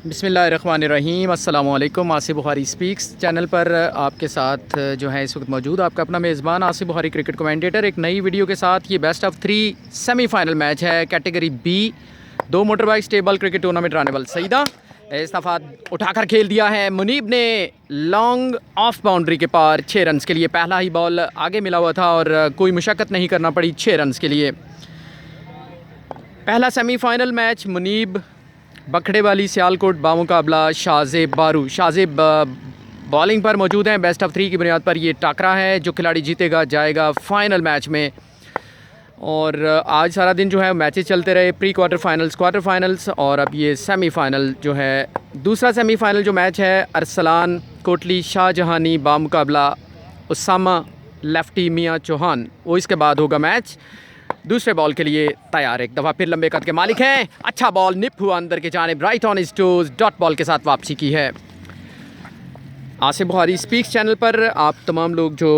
बिस्मिल्लाहिर्रहमानिर्रहीम अस्सलामुअलैकुम। Asif Bukhari speaks channel पर आपके साथ जो है इस वक्त मौजूद आपका अपना मेज़बान आसिफ बुखारी क्रिकेट कमेंटेटर एक नई वीडियो के साथ। ये बेस्ट ऑफ 3 सेमीफाइनल मैच है category B, 2 motorbike stable cricket tournament रानेवल सईदा। इस दफ़ा उठाकर खेल दिया है मुनीब ने लॉन्ग ऑफ बाउंड्री के पार 6 रन्स के लिए। पहला ही बॉल आगे मिला हुआ था और कोई मुशक्क़त नहीं करना पड़ी 6 रन्स के लिए। पहला सेमीफाइनल मैच मुनीब बखड़े वाली सियालकोट बामुकाबला शाहजेब बारू। शाहजेब बॉलिंग पर मौजूद हैं। बेस्ट ऑफ 3 की बुनियाद पर ये टाकरा है। जो खिलाड़ी जीतेगा जाएगा फाइनल मैच में। और आज सारा दिन जो है मैचेस चलते रहे, pre quarter finals, quarter finals और अब ये सेमीफाइनल जो है। दूसरा सेमीफाइनल जो मैच है अरसलान कोटली शाहजहानी बामुकाबला उसामा लेफ्टी मियाँ चौहान, वो इसके बाद होगा मैच। दूसरे बॉल के लिए तैयार, एक दफ़ा फिर लंबे कद के मालिक हैं। अच्छा बॉल निप हुआ अंदर की जानिब, right on his toes, dot ball के साथ वापसी की है। आसिफ बुखारी स्पीक्स चैनल पर आप तमाम लोग जो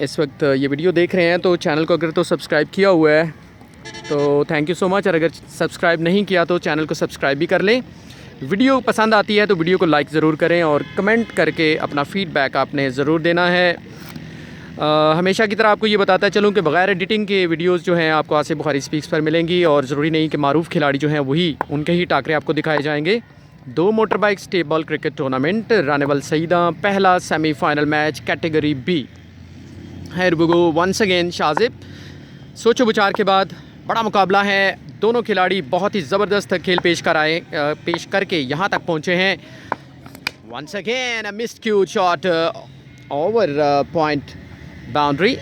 इस वक्त ये वीडियो देख रहे हैं तो चैनल को अगर तो सब्सक्राइब किया हुआ है तो थैंक यू सो मच, और अगर सब्सक्राइब नहीं किया तो चैनल को सब्सक्राइब भी कर लें। वीडियो पसंद आती है तो वीडियो को लाइक ज़रूर करें और कमेंट करके अपना फ़ीडबैक आपने ज़रूर देना है। हमेशा की तरह आपको ये बताता चलूँ कि बग़ैर एडिटिंग के वीडियोस जो हैं आपको आसिफ बुखारी स्पीक्स पर मिलेंगी, और ज़रूरी नहीं कि मारूफ़ खिलाड़ी जो हैं वही उनके ही टाकरे आपको दिखाए जाएंगे। 2 मोटरबाइक स्टेबल क्रिकेट टूर्नामेंट रानेवल सईदा, पहला सेमीफाइनल मैच कैटेगरी बी। हैर बुगो वंस अगेन शाहजेब। सोचो विचार के बाद बड़ा मुकाबला है। दोनों खिलाड़ी बहुत ही ज़बरदस्त खेल पेश करके यहाँ तक पहुँचे हैं। Once again missed cute shot over point boundary,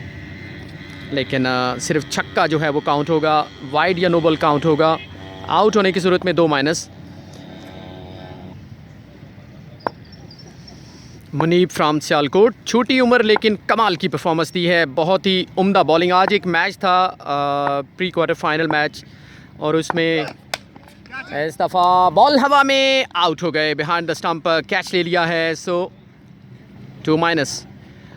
लेकिन सिर्फ छक्का जो है वो काउंट होगा, वाइड या नोबल काउंट होगा। आउट होने की सूरत में 2 माइनस। मुनीब फ्राम सियालकोट, छोटी उम्र लेकिन कमाल की परफॉर्मेंस दी है, बहुत ही उम्दा बॉलिंग। आज एक मैच था प्री क्वार्टर फाइनल मैच, और उसमें इस दफ़ा बॉल हवा में आउट हो गए, बिहाइंड द स्टंप कैच ले लिया है, सो 2 माइनस।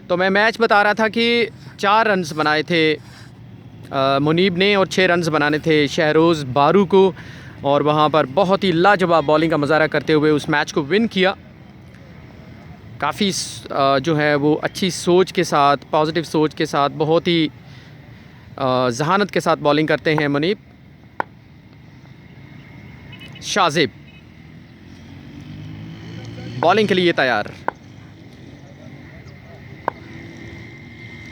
तो मैं मैच बता रहा था कि 4 रन्स बनाए थे मुनीब ने और 6 रन्स बनाने थे शहरोज़ बारू को, और वहाँ पर बहुत ही लाजवाब बॉलिंग का मुजाहरा करते हुए उस मैच को विन किया। काफ़ी जो है वो अच्छी सोच के साथ, पॉजिटिव सोच के साथ, बहुत ही जहानत के साथ बॉलिंग करते हैं मुनीब। शाहजेब बॉलिंग के लिए तैयार,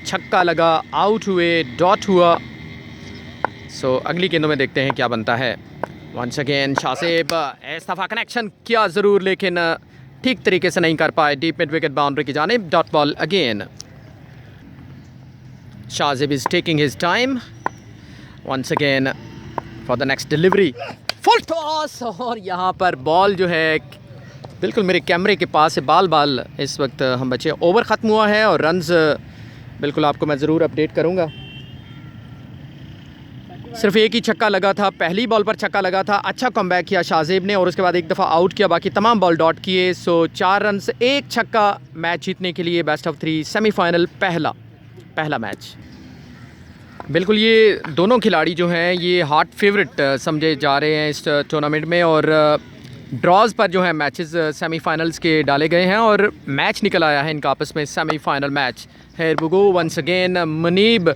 छक्का लगा, आउट हुए, डॉट हुआ। सो अगली गेंदों में देखते हैं क्या बनता है। वंस अगेन शाहजेब, इस दफ़ा कनेक्शन किया ज़रूर लेकिन ठीक तरीके से नहीं कर पाए, डीप मिड विकेट बाउंड्री की जानिब, dot ball again. Shahzeb is taking his time once again for the next delivery, full toss, और यहाँ पर बॉल जो है बिल्कुल मेरे कैमरे के पास है, बाल इस वक्त हम बचे। ओवर ख़त्म हुआ है और रन्स बिल्कुल आपको मैं ज़रूर अपडेट करूँगा। सिर्फ एक ही छक्का लगा था, पहली बॉल पर छक्का लगा था। अच्छा कमबैक किया शाहजेब ने और उसके बाद एक दफ़ा आउट किया, बाकी तमाम बॉल डॉट किए। सो 4 रन्स, 1 छक्का मैच जीतने के लिए बेस्ट ऑफ 3 सेमीफाइनल पहला मैच। बिल्कुल ये दोनों खिलाड़ी जो हैं ये हॉट फेवरेट समझे जा रहे हैं इस टूर्नामेंट में, और ड्रॉज़ पर जो है मैचेस सेमीफाइनल्स के डाले गए हैं और मैच निकल आया है इनका आपस में, semifinal match. Here we go once again. Muneeb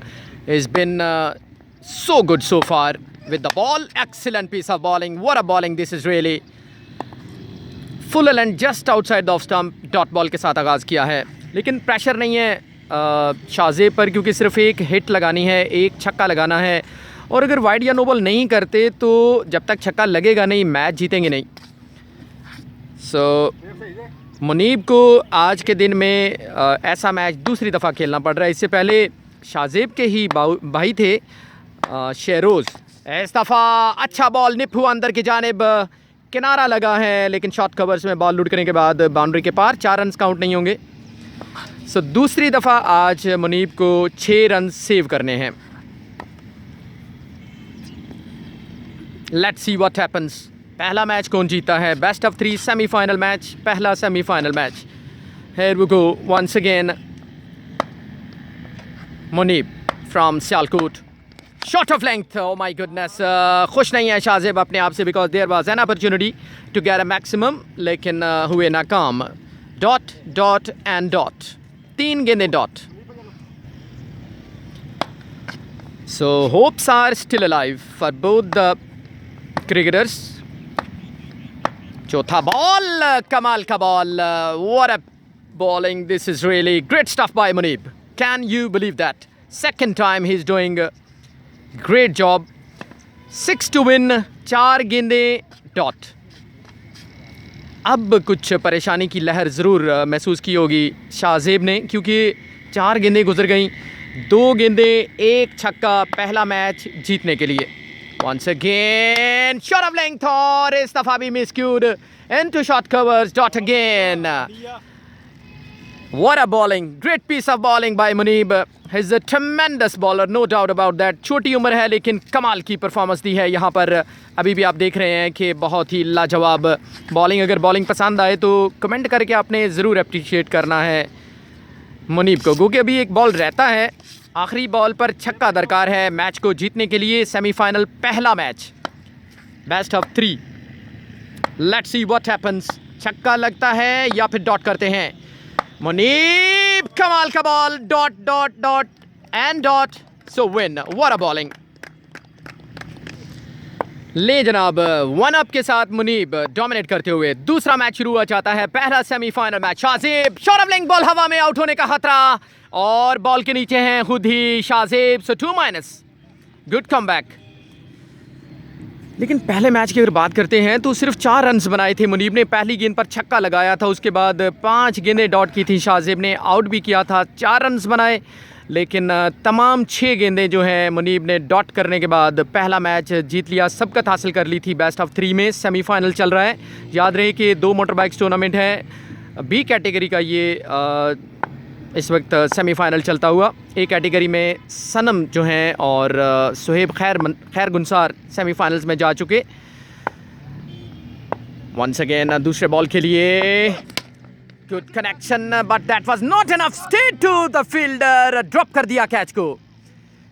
has been so good so far with the ball. Excellent piece of bowling. What a bowling this is really. Full and just outside the off stump. Dot ball के साथ आगाज़ किया है, लेकिन pressure नहीं है शाहजेब पर, क्योंकि सिर्फ एक हिट लगानी है, एक छक्का लगाना है, और अगर वाइड या नो बॉल नहीं करते तो जब तक छक्का लगेगा नहीं मैच जीतेंगे नहीं। सो मुनीब को आज के दिन में ऐसा मैच दूसरी दफ़ा खेलना पड़ रहा है। इससे पहले शाहजेब के ही भाई थे शहरोज़। इस दफ़ा अच्छा बॉल निप हुआ अंदर की जानिब, किनारा लगा है लेकिन शॉर्ट कवर्स में बॉल लूट करने के बाद बाउंड्री के पार, 4 रन्स काउंट नहीं होंगे। सो दूसरी दफ़ा आज मुनीब को 6 रन सेव करने हैं। Let's see what happens. पहला मैच कौन जीता है, बेस्ट ऑफ 3 सेमीफाइनल मैच, पहला semifinal match. Here we go once again Muneeb from Sialkot, shot of length, oh my goodness, खुश नहीं है शाहजेब अपने आप से, because there was an opportunity to get a maximum, लेकिन हुए नाकाम। डॉट डॉट एंड डॉट, 3 गेंदें dot. So hopes are still alive for both the cricketers. चौथा बॉल, कमाल का ball, what a bowling, this is really great stuff by Muneeb. Can you believe that? Second time he's doing a great job. 6 to win, 4 गेंदे dot. अब कुछ परेशानी की लहर ज़रूर महसूस की होगी शाहजेब ने, क्योंकि 4 गेंदें गुजर गईं, 2 गेंदें 1 छक्का, पहला मैच जीतने के लिए। Once again, shot of length, और इस दफ़ा भी miscued into short covers, dot again. What a bowling! Great piece of bowling by Muneeb. He's a tremendous bowler, no doubt about that. छोटी उम्र है लेकिन कमाल की परफॉर्मेंस दी है यहाँ पर। अभी भी आप देख रहे हैं कि बहुत ही लाजवाब बॉलिंग। अगर बॉलिंग पसंद आए तो कमेंट करके आपने ज़रूर अप्रिशिएट करना है मुनीब को, क्योंकि अभी एक बॉल रहता है, आखिरी बॉल पर छक्का दरकार है मैच को जीतने के लिए। सेमीफाइनल पहला match, best of 3। Let's see what happens. छक्का लगता है या फिर डॉट करते हैं। मुनीब, कमाल का ball, dot dot dot and dot, so win. What a bowling. ले जनाब, 1 अप के साथ मुनीब डोमिनेट करते हुए दूसरा मैच शुरू हो जाता है, पहला semifinal match. Shahzeb, shot of length ball, हवा में, आउट होने का खतरा, और बॉल के नीचे हैं खुद ही शाहजेब, सो 2-। Good comeback. लेकिन पहले मैच की अगर बात करते हैं तो सिर्फ 4 रन्स बनाए थे मुनीब ने। पहली गेंद पर छक्का लगाया था, उसके बाद 5 गेंदें डॉट की थी शाहजेब ने, आउट भी किया था, 4 रन्स बनाए। लेकिन तमाम 6 गेंदें जो हैं मुनीब ने डॉट करने के बाद पहला मैच जीत लिया, सबकत हासिल कर ली थी बेस्ट ऑफ 3 में। सेमीफाइनल चल रहा है, याद रहे कि 2 मोटर बाइक्स टूर्नामेंट है। बी कैटेगरी का ये इस वक्त सेमीफाइनल चलता हुआ। ए कैटेगरी में सनम जो हैं और सुहेब खैर गुनसार सेमीफाइनल्स में जा चुके। वंस अगेन दूसरे बॉल के लिए good connection, but that was not enough, straight to the fielder, drop कर दिया कैच को।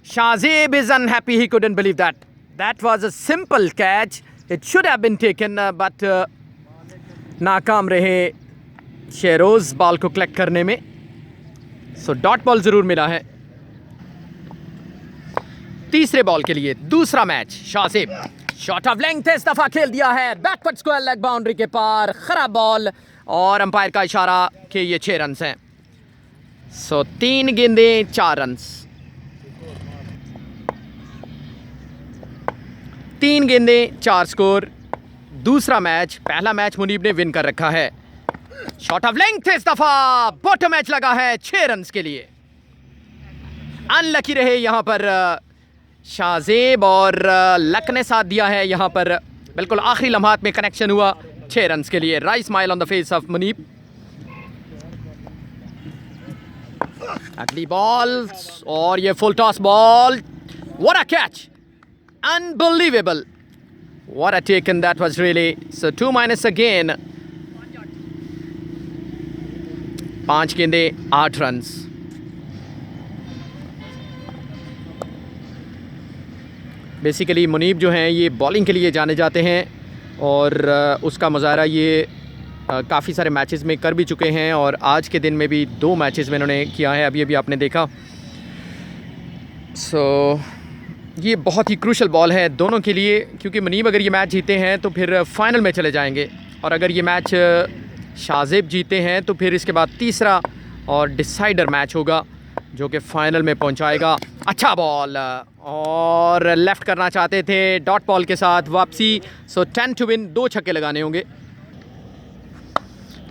Shahzeb is unhappy, he couldn't believe that was a simple catch, it should have been taken, but नाकाम रहे Sheroz ball को collect करने में। So dot ball ज़रूर मिला है। तीसरे बॉल के लिए दूसरा match. Shahzeb, shot of length इस दफा खेल दिया है, बैकवर्ड स्क्वायर लेग बाउंड्री के पार, खराब बॉल, और अंपायर का इशारा कि ये 6 रन्स हैं। सो 3 गेंदें 4 रन्स, 3 गेंदें 4 स्कोर। दूसरा मैच, पहला मैच मुनीब ने विन कर रखा है। शॉट ऑफ लेंथ इस दफा बॉटम मैच लगा है 6 रन्स के लिए। अनलकी रहे यहाँ पर शाहजेब, और लक ने साथ दिया है यहाँ पर। बिल्कुल आखिरी लम्हात में कनेक्शन हुआ 6 रन्स के लिए। Right smile on the face of Muneeb. अगली बॉल, और ये full toss ball, what a catch, unbelievable, what a taken that was really. So 2- again, 5 गेंदें 8 रन्स। बेसिकली मुनीब जो हैं ये बॉलिंग के लिए जाने जाते हैं, और उसका मुजाहरा ये काफ़ी सारे मैचेस में कर भी चुके हैं, और आज के दिन में भी 2 मैचेस में इन्होंने किया है, अभी आपने देखा। सो ये बहुत ही क्रूशल बॉल है दोनों के लिए, क्योंकि मुनीब अगर ये मैच जीते हैं तो फिर फाइनल में चले जाएंगे, और अगर ये मैच शाहजेब जीते हैं तो फिर इसके बाद तीसरा और डिसाइडर मैच होगा जो कि फाइनल में पहुंचाएगा। अच्छा बॉल, और लेफ़्ट करना चाहते थे डॉट बॉल के साथ वापसी। सो 10 टू विन, 2 छक्के लगाने होंगे।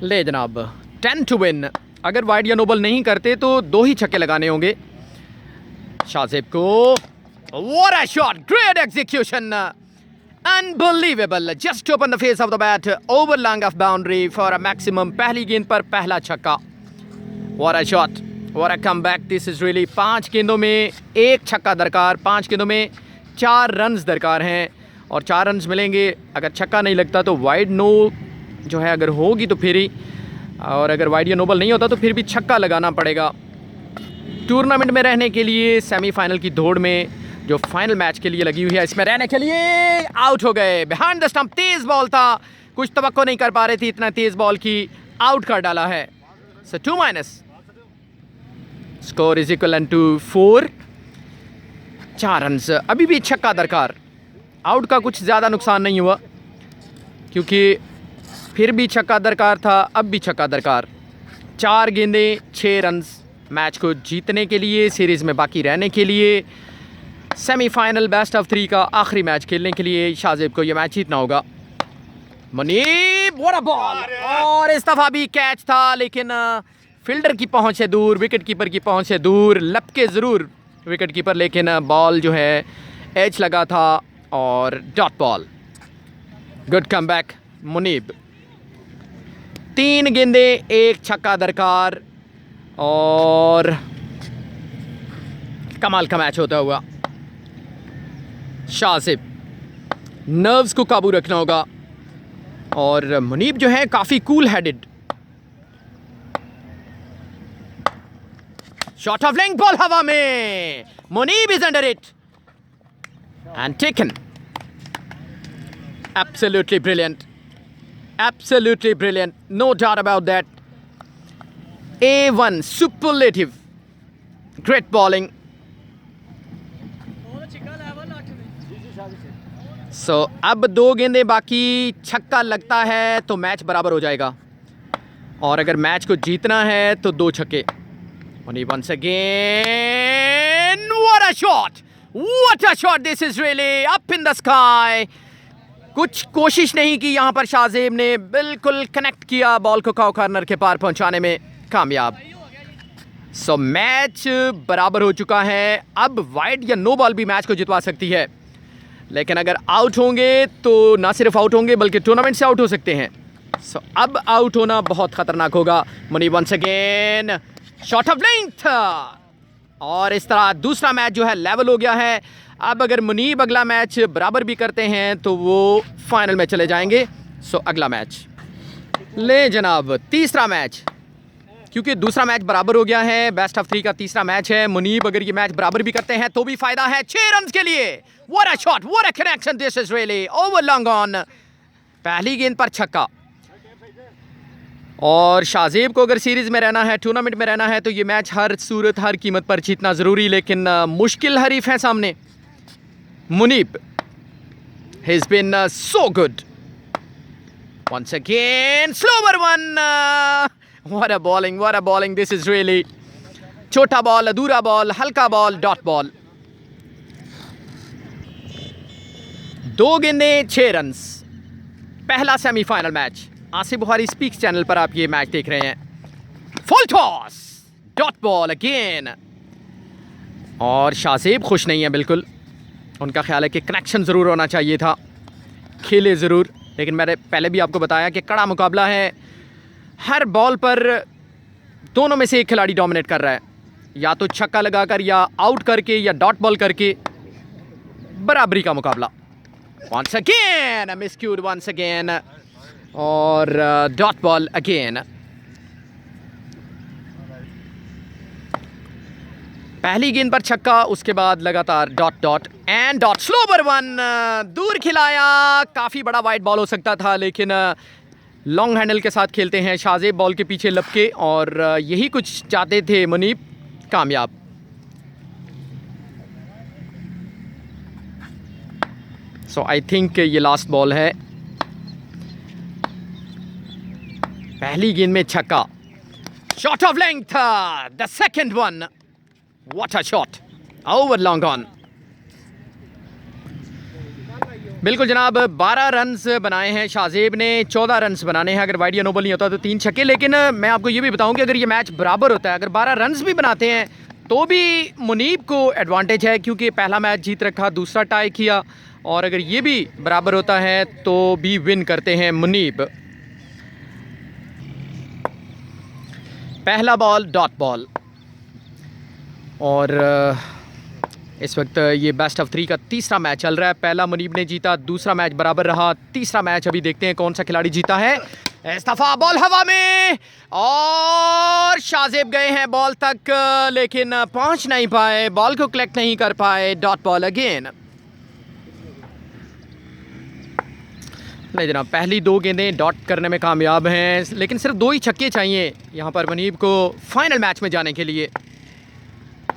ले जनाब, 10 टू विन। अगर वाइड या नोबल नहीं करते तो 2 ही छक्के लगाने होंगे शाहजेब को। What a shot, great execution, unbelievable, just open the face of the bat, over long off boundary for a maximum. पहली गेंद पर पहला छक्का। What a shot, what a comeback, this is really. 5 गेंदों में 1 छक्का दरकार, 5 गेंदों में 4 रन्स दरकार हैं, और 4 रन्स मिलेंगे। अगर छक्का नहीं लगता तो वाइड नो जो है अगर होगी तो फिर ही, और अगर वाइड या नोबल नहीं होता तो फिर भी छक्का लगाना पड़ेगा। टूर्नामेंट में रहने के लिए सेमीफाइनल की दौड़ में जो फाइनल मैच के लिए लगी हुई है इसमें रहने के लिए आउट हो गए। Behind the stump Tej ball था, कुछ तवक्को नहीं कर पा रहे थे इतना तेज बॉल की, आउट कर डाला है। So 2-, score is equal to 4। 4 run, अभी भी छक्का दरकार। आउट का कुछ ज़्यादा नुकसान नहीं हुआ क्योंकि फिर भी छक्का दरकार था, अब भी छक्का दरकार। 4 गेंदें 6 रन मैच को जीतने के लिए, सीरीज़ में बाकी रहने के लिए, सेमीफाइनल बेस्ट ऑफ 3 का आखिरी मैच खेलने के लिए शाहजेब को यह मैच जीतना होगा। मुनीब, व्हाट अ बॉल, और इस दफ़ा भी कैच था लेकिन फील्डर की पहुंच से दूर, विकेट कीपर की पहुंच से दूर, लपके ज़रूर विकेट कीपर लेकिन बॉल जो है एज लगा था और dot ball. Good comeback Muneeb. 3 गेंदें 1 छक्का दरकार और कमाल का मैच होता हुआ। शाहजेब, नर्व्स को काबू रखना होगा और मुनीब जो है काफ़ी cool headed. Shot of length, ball हवा में, Muneeb is under it and taken. Absolutely brilliant. Absolutely brilliant. No doubt about that. A1, superlative. Great bowling. So, अब 2 गेंदें बाकी, छक्का लगता है तो मैच बराबर हो जाएगा और अगर मैच को जीतना है तो 2 छक्के। Once again, what a shot! What a shot! This is really up in the sky. कुछ कोशिश नहीं की यहाँ पर शाहजेब ने, बिल्कुल कनेक्ट किया बॉल को काउ कॉर्नर के पार पहुँचाने में कामयाब। सो मैच बराबर हो चुका है। अब वाइड या नो बॉल भी मैच को जितवा सकती है, लेकिन अगर आउट होंगे तो ना सिर्फ आउट होंगे बल्कि टूर्नामेंट से आउट हो सकते हैं। सो अब आउट होना बहुत ख़तरनाक होगा। Muneeb once again, shot of length, और इस तरह दूसरा मैच जो है लेवल हो गया है। अब अगर मुनीब अगला मैच बराबर भी करते हैं तो वो फाइनल में चले जाएंगे। सो अगला मैच ले जनाब, तीसरा मैच, क्योंकि दूसरा मैच बराबर हो गया है, बेस्ट ऑफ 3 का तीसरा मैच है। मुनीब अगर ये मैच बराबर भी करते हैं तो भी फायदा है 6 रन के लिए। What a shot, what a connection, this is really over long on. पहली गेंद पर छक्का। और शाहजेब को अगर सीरीज़ में रहना है, टूर्नामेंट में रहना है तो ये मैच हर सूरत हर कीमत पर जीतना ज़रूरी, लेकिन मुश्किल हरीफ है सामने। Muneeb, he's been so good. Once again, slower one. What a bowling, what a bowling. This is really छोटा बॉल, अधूरा बॉल, हल्का बॉल, डॉट बॉल। 2 गेंदें 6 रन, पहला semifinal match. Asif Bukhari speaks channel पर आप ये मैच देख रहे हैं। Full toss, dot ball again. और शाहजेब खुश नहीं है बिल्कुल, उनका ख्याल है कि कनेक्शन ज़रूर होना चाहिए था, खेले ज़रूर, लेकिन मैंने पहले भी आपको बताया कि कड़ा मुकाबला है। हर बॉल पर दोनों में से एक खिलाड़ी डोमिनेट कर रहा है, या तो छक्का लगाकर या आउट करके या डॉट बॉल करके। बराबरी का मुकाबला। वंस अगेन मिसक्यूड, वंस अगेन, और डॉट बॉल अगेन। पहली गेंद पर छक्का, उसके बाद लगातार dot dot and dot. Slower one, दूर खिलाया, काफ़ी बड़ा वाइड बॉल हो सकता था लेकिन लॉन्ग हैंडल के साथ खेलते हैं शाहजेब, बॉल के पीछे लपके, और यही कुछ चाहते थे मुनीब, कामयाब। सो आई थिंक ये लास्ट बॉल है। पहली गेंद में छक्का, shot of length, the second one. What a shot! Over long on. बिल्कुल जनाब, 12 रन्स बनाए हैं शाहजेब ने, 14 रन्स बनाने हैं। अगर वाइड या नो बॉल नहीं होता तो 3 छक्के। लेकिन मैं आपको ये भी बताऊं कि अगर ये मैच बराबर होता है, अगर 12 रन्स भी बनाते हैं तो भी मुनीब को एडवांटेज है, क्योंकि पहला मैच जीत रखा, दूसरा टाई किया, और अगर ये भी बराबर होता है तो भी विन करते हैं मुनीब। पहला बॉल डॉट बॉल, और इस वक्त ये बेस्ट ऑफ 3 का तीसरा मैच चल रहा है। पहला मुनीब ने जीता, दूसरा मैच बराबर रहा, तीसरा मैच अभी देखते हैं कौन सा खिलाड़ी जीता है। इस्तफा, बॉल हवा में और शाहजेब गए हैं बॉल तक, लेकिन पहुंच नहीं पाए, बॉल को कलेक्ट नहीं कर पाए। Dot ball again. नहीं जनाब, पहली 2 गेंदें डॉट करने में कामयाब हैं, लेकिन सिर्फ 2 ही छक्के चाहिए यहाँ पर मुनीब को फाइनल मैच में जाने के लिए।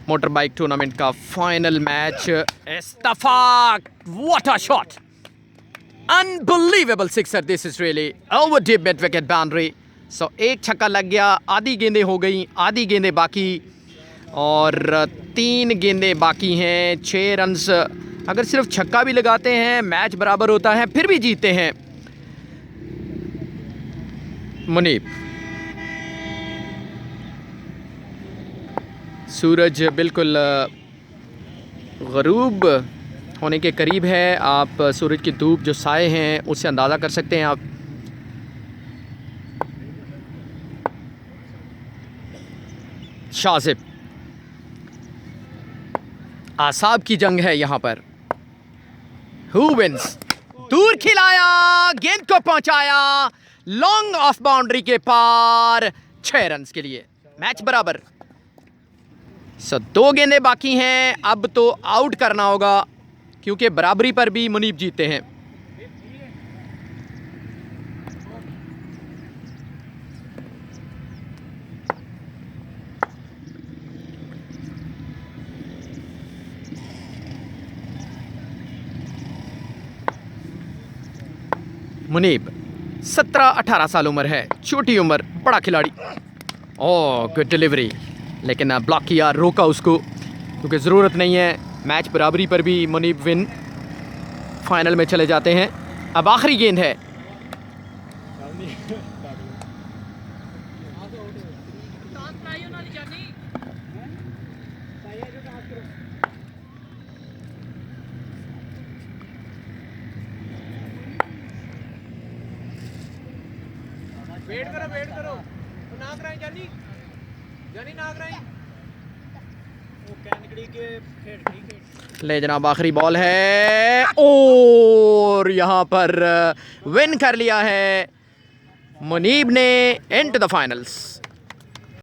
मोटर बाइक टूर्नामेंट का फाइनल मैच। इस्तफा, what a shot, unbelievable sixer, this is really over deep mid wicket boundary. So एक छक्का लग गया, आधी गेंदें हो गई, आधी गेंदें बाकी और 3 गेंदें बाकी हैं। 6 रन्स, अगर सिर्फ छक्का भी लगाते हैं मैच बराबर होता है, फिर भी जीतते हैं मुनीब। सूरज बिल्कुल गरूब होने के करीब है। आप सूरज की धूप जो साए हैं उससे अंदाज़ा कर सकते हैं आप। शाहजेब, आसाब की जंग है यहाँ पर। Who wins? दूर खिलाया, गेंद को पहुंचाया लॉन्ग ऑफ बाउंड्री के पार, 6 रन्स के लिए मैच बराबर। 2 गेंदें बाकी हैं, अब तो आउट करना होगा क्योंकि बराबरी पर भी मुनीब जीते हैं। मुनीब 17-18 साल उम्र है, छोटी उम्र, बड़ा खिलाड़ी। ओह गुड डिलीवरी, लेकिन ब्लॉक किया, रोका उसको क्योंकि ज़रूरत नहीं है। मैच बराबरी पर भी मुनीब विन, फाइनल में चले जाते हैं। अब आखिरी गेंद है। वेट करो ना कराएं जानी जानी ना कराएं वो कैनकड़ी के खेड़। ले जनाब, आखिरी बॉल है और यहाँ पर विन कर लिया है मुनीब ने। Into the finals.